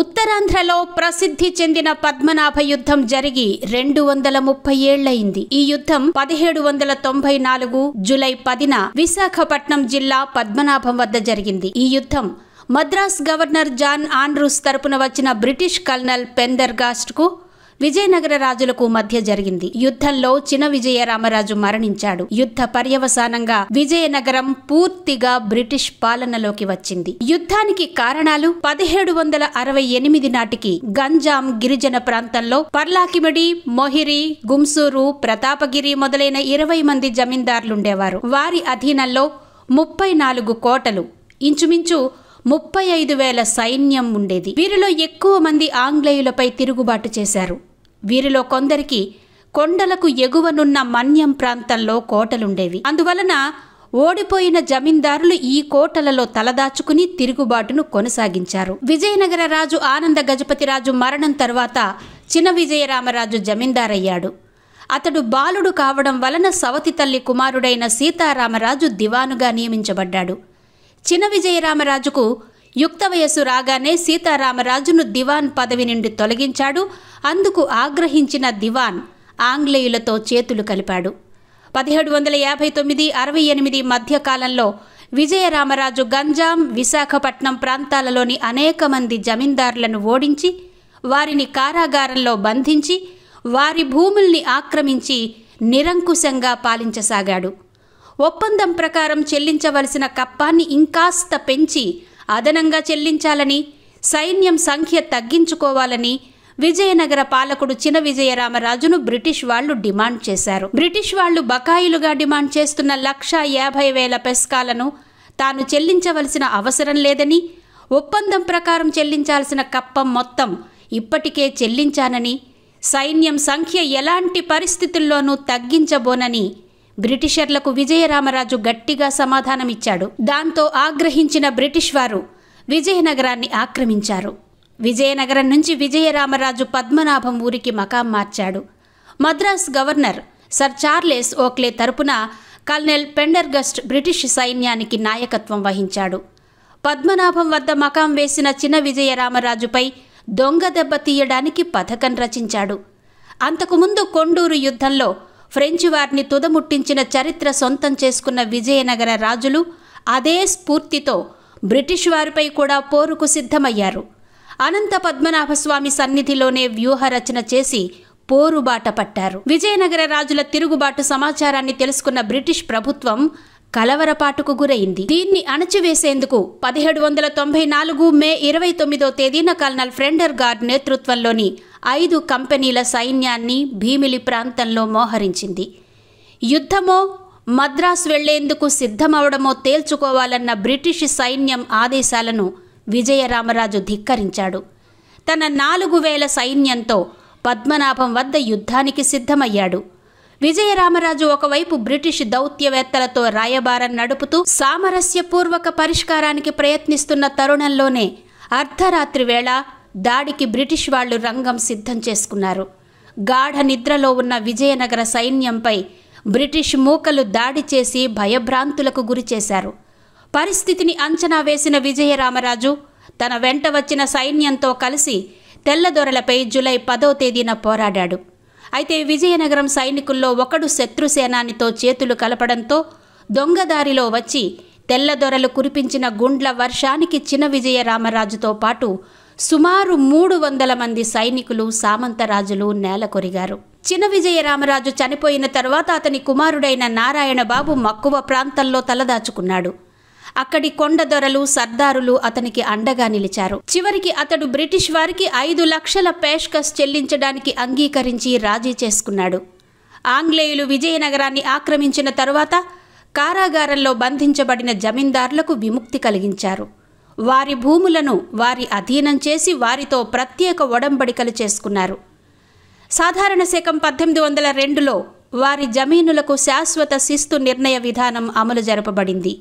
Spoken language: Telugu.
ఉత్తరాంధ్రలో ప్రసిద్ధి చెందిన పద్మనాభ యుద్ధం జరిగి 230 ఏళ్లయింది. ఈ యుద్ధం 1794 జూలై 10న విశాఖపట్నం జిల్లా పద్మనాభం వద్ద జరిగింది. ఈ యుద్ధం మద్రాస్ గవర్నర్ జాన్ ఆండ్రూస్ తరపున వచ్చిన బ్రిటిష్ కల్నల్ పెందర్గాస్ట్ కు విజయనగర రాజులకు మధ్య జరిగింది. యుద్ధంలో చిన విజయరామరాజు మరణించాడు. యుద్ధ పర్యవసానంగా విజయనగరం పూర్తిగా బ్రిటిష్ పాలనలోకి వచ్చింది. యుద్ధానికి కారణాలు 1768 నాటికి గంజాం గిరిజన ప్రాంతంలో పర్లాకిమిడి, మొహిరి, గుంసూరు, ప్రతాపగిరి మొదలైన 20 మంది జమీందారులుండేవారు. వారి అధీనంలో 34 కోటలు, ఇంచుమించు 35,000 సైన్యం ఉండేది. వీరిలో ఎక్కువ మంది ఆంగ్లేయులపై తిరుగుబాటు చేశారు. వీరిలో కొందరికి కొండలకు ఎగువనున్న మన్యం ప్రాంతంలో కోటలుండేవి. అందువలన ఓడిపోయిన జమీందారులు ఈ కోటలలో తలదాచుకుని తిరుగుబాటును కొనసాగించారు. విజయనగర రాజు ఆనంద గజపతిరాజు మరణం తర్వాత చిన విజయరామరాజు జమీందారయ్యాడు. అతడు బాలుడు కావడం వలన సవతి తల్లి కుమారుడైన సీతారామరాజు దివానుగా నియమించబడ్డాడు. చిన విజయరామరాజుకు యుక్త వయస్సు రాగానే సీతారామరాజును దివాన్ పదవి నుండి తొలగించాడు. అందుకు ఆగ్రహించిన దివాన్ ఆంగ్లేయులతో చేతులు కలిపాడు. 1759-68 మధ్యకాలంలో విజయరామరాజు గంజాం, విశాఖపట్నం ప్రాంతాలలోని అనేక మంది జమీందారులను ఓడించి వారిని కారాగారంలో బంధించి వారి భూముల్ని ఆక్రమించి నిరంకుశంగా పాలించసాగాడు. ఒప్పందం ప్రకారం చెల్లించవలసిన కప్పాన్ని ఇంకాస్త పెంచి అదనంగా చెల్లించాలని, సైన్యం సంఖ్య తగ్గించుకోవాలని విజయనగర పాలకుడు చిన విజయరామరాజును బ్రిటిష్ వాళ్లు డిమాండ్ చేశారు. బ్రిటిష్ వాళ్లు బకాయిలుగా డిమాండ్ చేస్తున్న 1,50,000 పెస్కాలను తాను చెల్లించవలసిన అవసరం లేదని, ఒప్పందం ప్రకారం చెల్లించాల్సిన కప్పం మొత్తం ఇప్పటికే చెల్లించానని, సైన్యం సంఖ్య ఎలాంటి పరిస్థితుల్లోనూ తగ్గించబోనని బ్రిటిషర్లకు విజయరామరాజు గట్టిగా సమాధానమిచ్చాడు. దాంతో ఆగ్రహించిన బ్రిటిష్ వారు విజయనగరాన్ని ఆక్రమించారు. విజయనగరం నుంచి విజయరామరాజు పద్మనాభం ఊరికి మకాం మార్చాడు. Madras governor sir Charles Oakley తరపున కల్నల్ పెండర్గస్ట్ బ్రిటిష్ సైన్యానికి నాయకత్వం వహించాడు. పద్మనాభం వద్ద మకాం వేసిన చిన విజయరామరాజుపై దొంగ దెబ్బ తీయడానికి పథకం రచించాడు. అంతకుముందు కొండూరు యుద్ధంలో ఫ్రెంచి వారిని తుదముట్టించిన చరిత్ర సొంతం చేసుకున్న విజయనగర రాజులు అదే స్ఫూర్తితో బ్రిటిష్ వారిపై కూడా పోరుకు సిద్ధమయ్యారు. అనంత పద్మనాభస్వామి సన్నిధిలోనే వ్యూహ రచన చేసి పోరుబాట పట్టారు. విజయనగర రాజుల తిరుగుబాటు సమాచారాన్ని తెలుసుకున్న బ్రిటిష్ ప్రభుత్వం కలవరపాటుకు గురైంది. దీన్ని అణచివేసేందుకు 1794 మే 29వ తేదీన కల్నల్ పెండర్గాస్ట్ నేతృత్వంలోని 5 కంపెనీల సైన్యాన్ని భీమిలి ప్రాంతంలో మోహరించింది. యుద్ధమో మద్రాస్ వెళ్లేందుకు సిద్ధమవడమో తేల్చుకోవాలన్న బ్రిటిష్ సైన్యం ఆదేశాలను విజయరామరాజు ధిక్కరించాడు. తన 4,000 సైన్యంతో పద్మనాభం వద్ద యుద్ధానికి సిద్ధమయ్యాడు. విజయరామరాజు ఒకవైపు బ్రిటిష్ దౌత్యవేత్తలతో రాయబారం నడుపుతూ సామరస్యపూర్వక పరిష్కారానికి ప్రయత్నిస్తున్న తరుణంలోనే అర్ధరాత్రి వేళ దాడికి బ్రిటిష్ వాళ్లు రంగం సిద్ధం చేసుకున్నారు. గాఢ నిద్రలో ఉన్న విజయనగర సైన్యంపై బ్రిటిష్ మూకలు దాడి చేసి భయభ్రాంతులకు గురిచేశారు. పరిస్థితిని అంచనా వేసిన విజయరామరాజు తన వెంట వచ్చిన సైన్యంతో కలిసి తెల్లదొరలపై జూలై 10వ తేదీన పోరాడాడు. అయితే విజయనగరం సైనికుల్లో ఒకడు శత్రుసేనానితో చేతులు కలపడంతో దొంగదారిలో వచ్చి తెల్లదొరలు కురిపించిన గుండ్ల వర్షానికి చిన విజయరామరాజుతో పాటు సుమారు 300 మంది సైనికులు, సామంతరాజులు నేలకొరిగారు. చిన విజయరామరాజు చనిపోయిన తరువాత అతని కుమారుడైన నారాయణబాబు మక్కువ ప్రాంతంలో తలదాచుకున్నాడు. అక్కడి కొండదొరలు, సర్దారులు అతనికి అండగా నిలిచారు. చివరికి అతడు బ్రిటిష్ వారికి 5 లక్షల పేష్కస్ చెల్లించడానికి అంగీకరించి రాజీ చేసుకున్నాడు. ఆంగ్లేయులు విజయనగరాన్ని ఆక్రమించిన తరువాత కారాగారంలో బంధించబడిన జమీందారులకు విముక్తి కలిగించారు. వారి భూములను వారి అధీనం చేసి వారితో ప్రత్యేక ఒడంబడికలు చేసుకున్నారు. సాధారణ శకం 1802లో వారి జమీనులకు శాశ్వత శిస్తు నిర్ణయ విధానం అమలు జరపబడింది.